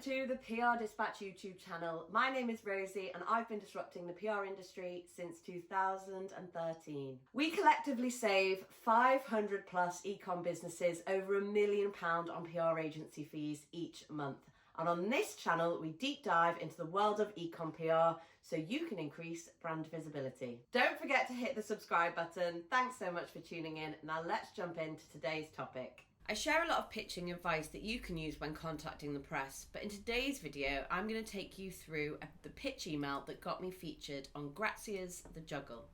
to the PR Dispatch YouTube channel. My name is Rosie and I've been disrupting the PR industry since 2013. We collectively save 500 plus e-com businesses over £1 million on PR agency fees each month. And on this channel, we deep dive into the world of e-com PR so you can increase brand visibility. Don't forget to hit the subscribe button. Thanks so much for tuning in. Now let's jump into today's topic. I share a lot of pitching advice that you can use when contacting the press, but in today's video, I'm going to take you through the pitch email that got me featured on Grazia's The Juggle,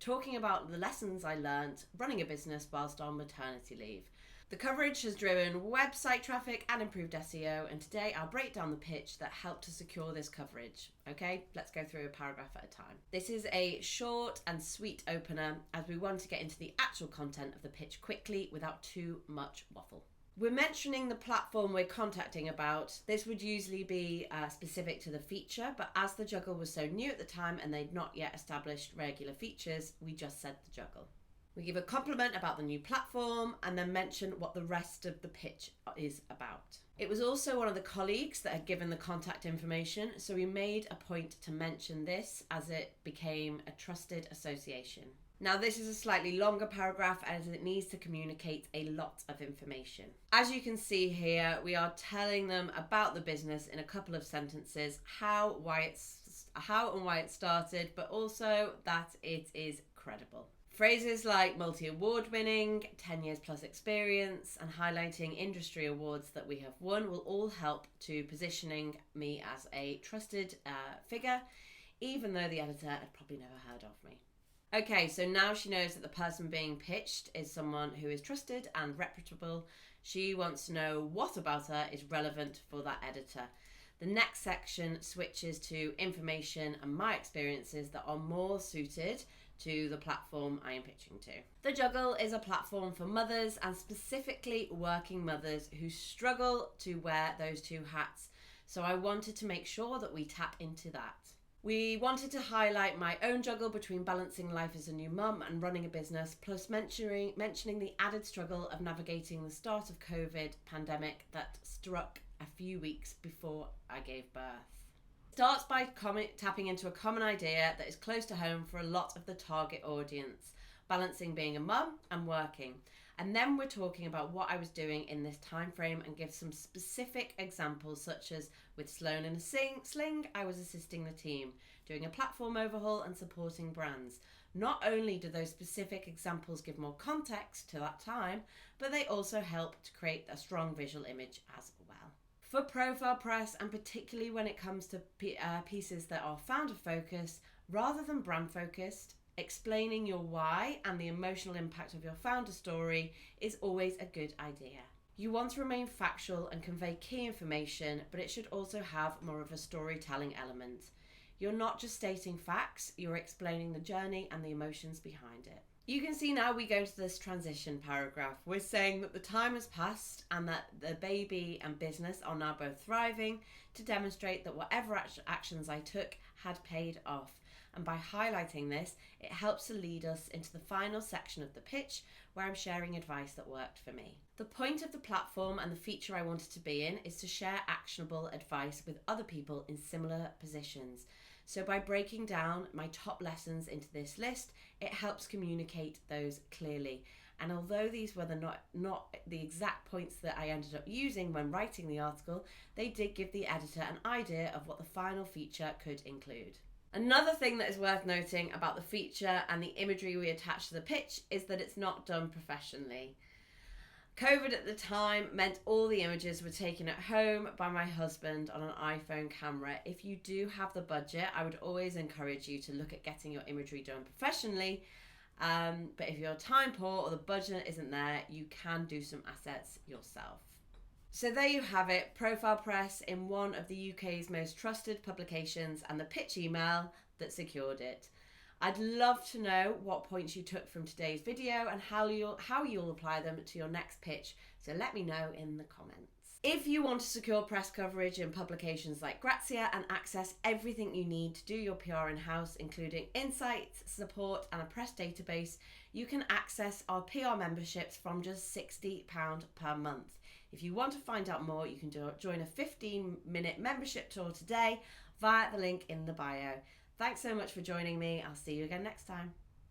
talking about the lessons I learnt running a business whilst on maternity leave. The coverage has driven website traffic and improved SEO, and today I'll break down the pitch that helped to secure this coverage. Okay, let's go through a paragraph at a time. This is a short and sweet opener as we want to get into the actual content of the pitch quickly without too much waffle. We're mentioning the platform we're contacting about. This would usually be specific to the feature, but as the Juggle was so new at the time and they'd not yet established regular features, we just said the Juggle. We give a compliment about the new platform and then mention what the rest of the pitch is about. It was also one of the colleagues that had given the contact information, so we made a point to mention this as it became a trusted association. Now this is a slightly longer paragraph as it needs to communicate a lot of information. As you can see here, we are telling them about the business in a couple of sentences, how and why it started, but also that it is credible. Phrases like multi-award winning, 10 years plus experience, and highlighting industry awards that we have won will all help to positioning me as a trusted figure, even though the editor had probably never heard of me. Okay, so now she knows that the person being pitched is someone who is trusted and reputable. She wants to know what about her is relevant for that editor. The next section switches to information and my experiences that are more suited to the platform I am pitching to. The Juggle is a platform for mothers and specifically working mothers who struggle to wear those two hats. So I wanted to make sure that we tap into that. We wanted to highlight my own juggle between balancing life as a new mum and running a business, plus mentioning the added struggle of navigating the start of COVID pandemic that struck a few weeks before I gave birth. It starts by tapping into a common idea that is close to home for a lot of the target audience, balancing being a mum and working. And then we're talking about what I was doing in this time frame and give some specific examples, such as with Sloan in a Sling, I was assisting the team, doing a platform overhaul and supporting brands. Not only do those specific examples give more context to that time, but they also help to create a strong visual image as well. For profile press, and particularly when it comes to pieces that are founder focused rather than brand focused, explaining your why and the emotional impact of your founder story is always a good idea. You want to remain factual and convey key information, but it should also have more of a storytelling element. You're not just stating facts, you're explaining the journey and the emotions behind it. You can see now we go into this transition paragraph. We're saying that the time has passed and that the baby and business are now both thriving to demonstrate that whatever actions I took had paid off. And by highlighting this, it helps to lead us into the final section of the pitch where I'm sharing advice that worked for me. The point of the platform and the feature I wanted to be in is to share actionable advice with other people in similar positions. So by breaking down my top lessons into this list, it helps communicate those clearly. And although these were not the exact points that I ended up using when writing the article, they did give the editor an idea of what the final feature could include. Another thing that is worth noting about the feature and the imagery we attach to the pitch is that it's not done professionally. COVID at the time meant all the images were taken at home by my husband on an iPhone camera. If you do have the budget, I would always encourage you to look at getting your imagery done professionally. But if you're time poor or the budget isn't there, you can do some assets yourself. So there you have it, profile press in one of the UK's most trusted publications and the pitch email that secured it. I'd love to know what points you took from today's video and how you'll apply them to your next pitch, so let me know in the comments. If you want to secure press coverage in publications like Grazia and access everything you need to do your PR in-house, including insights, support and a press database, you can access our PR memberships from just £60 per month. If you want to find out more, you can join a 15-minute membership tour today via the link in the bio. Thanks so much for joining me. I'll see you again next time.